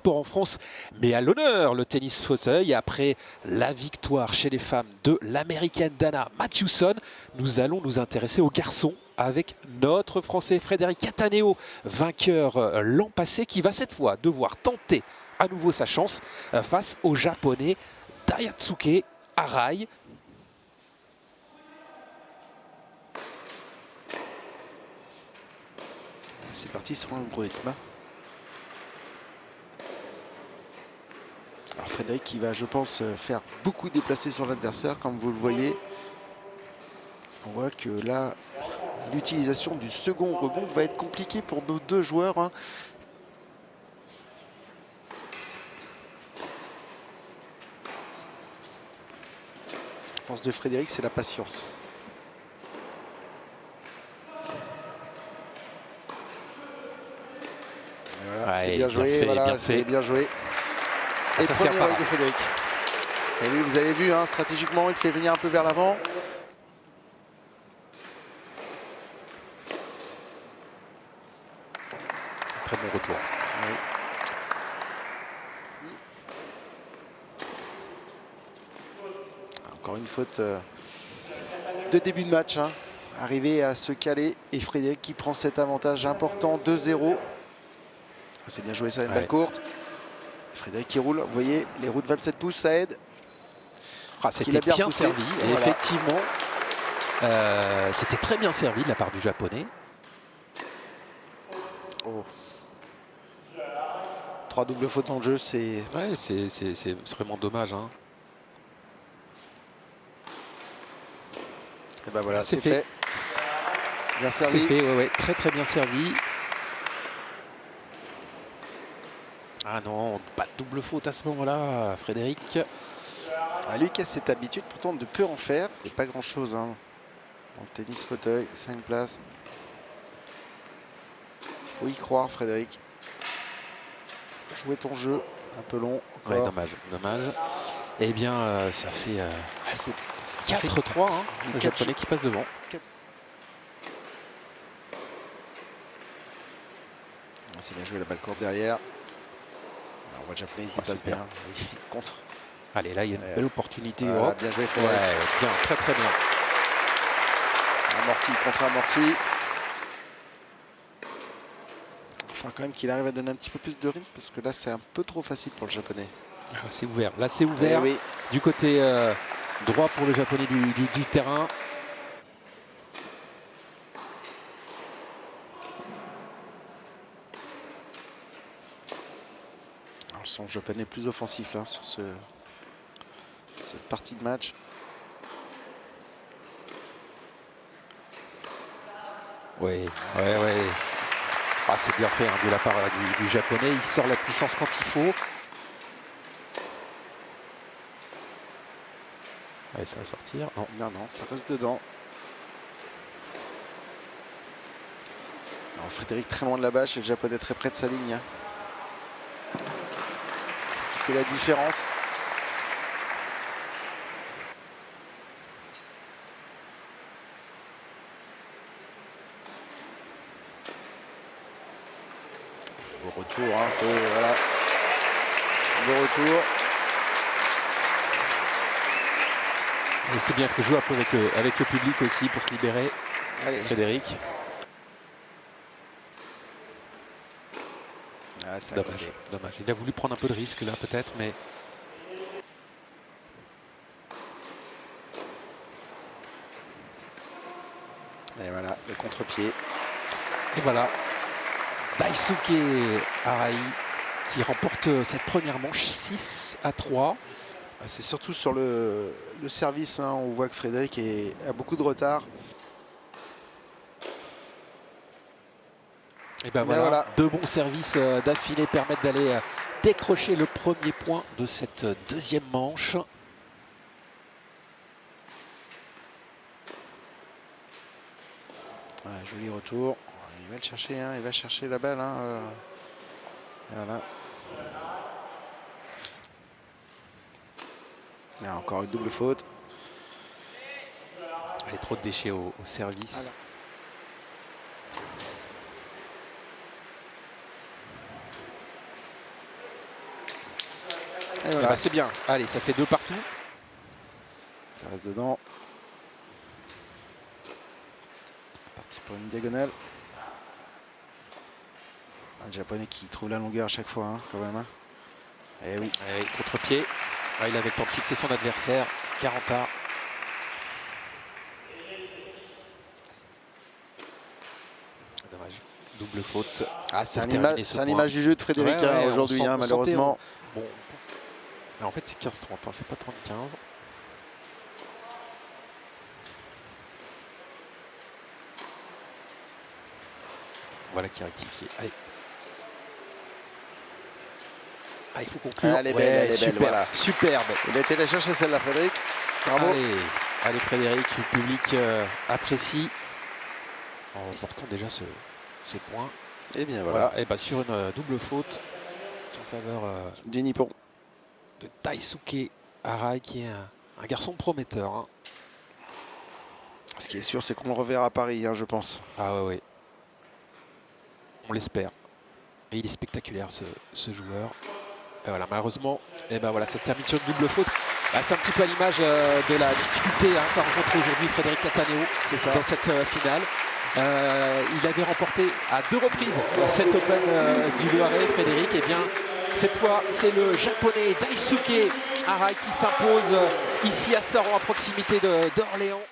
sport en France met à l'honneur le tennis fauteuil. Après la victoire chez les femmes de l'américaine Dana Mathewson, nous allons nous intéresser aux garçons avec notre Français Frédéric Cataneo, vainqueur l'an passé, qui va cette fois devoir tenter à nouveau sa chance face au Japonais Daihatsuke Arai. C'est parti sur un gros rythme. Alors Frédéric qui va, je pense, faire beaucoup déplacer son adversaire, comme vous le voyez. On voit que là, l'utilisation du second rebond va être compliquée pour nos deux joueurs. Hein. La force de Frédéric, c'est la patience. Voilà, c'est bien joué, voilà, c'est bien joué. Et ça premier break de Frédéric. Et lui, vous avez vu, hein, stratégiquement, il fait venir un peu vers l'avant. Très bon retour. Oui. Encore une faute de début de match. Hein. Arrivé à se caler et Frédéric qui prend cet avantage important, 2-0. C'est bien joué, ça, une balle courte. Frédéric qui roule, vous voyez, les roues de 27 pouces, ça aide. Ah, c'était bien servi, et voilà. Effectivement, c'était très bien servi de la part du Japonais. Oh. 3 doubles fautes dans le jeu, c'est... Ouais, c'est vraiment dommage. Hein. Et ben voilà, c'est fait. Bien servi. C'est fait, ouais, très très bien servi. Ah non, pas de double faute à ce moment-là, Frédéric. Ah, lui qui a cette habitude pourtant de peu en faire, c'est pas grand-chose. Hein. Dans le tennis fauteuil, 5 places. Il faut y croire, Frédéric. Jouer ton jeu, un peu long. Encore. Ouais, dommage, dommage. Eh bien, ça fait 4-3, hein, le Japonais qui passe devant. C'est bien joué la balle courte derrière. Alors, on voit le Japonais, il se déplace bien. Contre. Allez, là, il y a une belle opportunité. Voilà, bien joué, Frédéric. Ouais, bien, très très bien. Amorti contre amorti. Enfin, quand même qu'il arrive à donner un petit peu plus de rythme parce que là, c'est un peu trop facile pour le Japonais. Ah, c'est ouvert. Là, c'est ouvert. Oui. Du côté droit pour le Japonais du terrain. Alors, je sens le Japonais plus offensif là, sur cette partie de match. Oui, ouais. Ah, c'est bien fait hein, de la part du Japonais. Il sort la puissance quand il faut. Allez, ça va sortir. Non, ça reste dedans. Alors, Frédéric très loin de la bâche et le Japonais très près de sa ligne. Ce qui fait la différence. Beau retour, hein, c'est voilà. Beau retour. Et c'est bien que joue un peu avec le public aussi pour se libérer. Allez. Frédéric. Ah, dommage. Il a voulu prendre un peu de risque là peut-être, mais... Et voilà, le contre-pied. Et voilà, Daisuke Arai qui remporte cette première manche 6-3. C'est surtout sur le service, hein, on voit que Frédéric a beaucoup de retard. Et ben voilà, deux bons services d'affilée permettent d'aller décrocher le premier point de cette deuxième manche. Ouais, joli retour. Il va le chercher, hein, il va chercher la balle. Hein, voilà. Là, encore une double faute. Allez, trop de déchets au service. Voilà. Et voilà. Bah, c'est bien. Allez, ça fait 2 partout. Ça reste dedans. Parti pour une diagonale. Un japonais qui trouve la longueur à chaque fois, hein, quand même. Hein. Eh oui. Eh oui, contre-pied. Ah, il avait le temps de fixer son adversaire. 40 arts. Dommage. Double faute. Ah, c'est Pour terminer ce un point. image du jeu de Frédéric Ouais, ouais, aujourd'hui, on hein, sentait, malheureusement. Bon. Alors, en fait, c'est 15-30, hein, c'est pas 30-15. Voilà qui est rectifié. Allez. Ah, il faut conclure. Elle est belle, elle est belle, superbe, voilà. superbe. Il a été allé chercher celle-là, Frédéric. Bravo. Allez Frédéric, le public apprécie. En sortant déjà ce point. Et bien voilà. Et bah, sur une double faute en faveur Du Nippon. de Daisuke Arai, qui est un garçon prometteur. Hein. Ce qui est sûr, c'est qu'on le reverra à Paris, hein, je pense. Ah ouais. On l'espère. Et il est spectaculaire ce joueur. Et voilà, malheureusement, et ben voilà, ça se termine sur une double faute. Ah, c'est un petit peu à l'image de la difficulté qu'a rencontré aujourd'hui Frédéric Cattaneo dans cette finale. Il avait remporté à 2 reprises cet Open du Loiret, Frédéric. Et bien, cette fois, c'est le japonais Daisuke Arai qui s'impose ici à Saran, à proximité d'Orléans.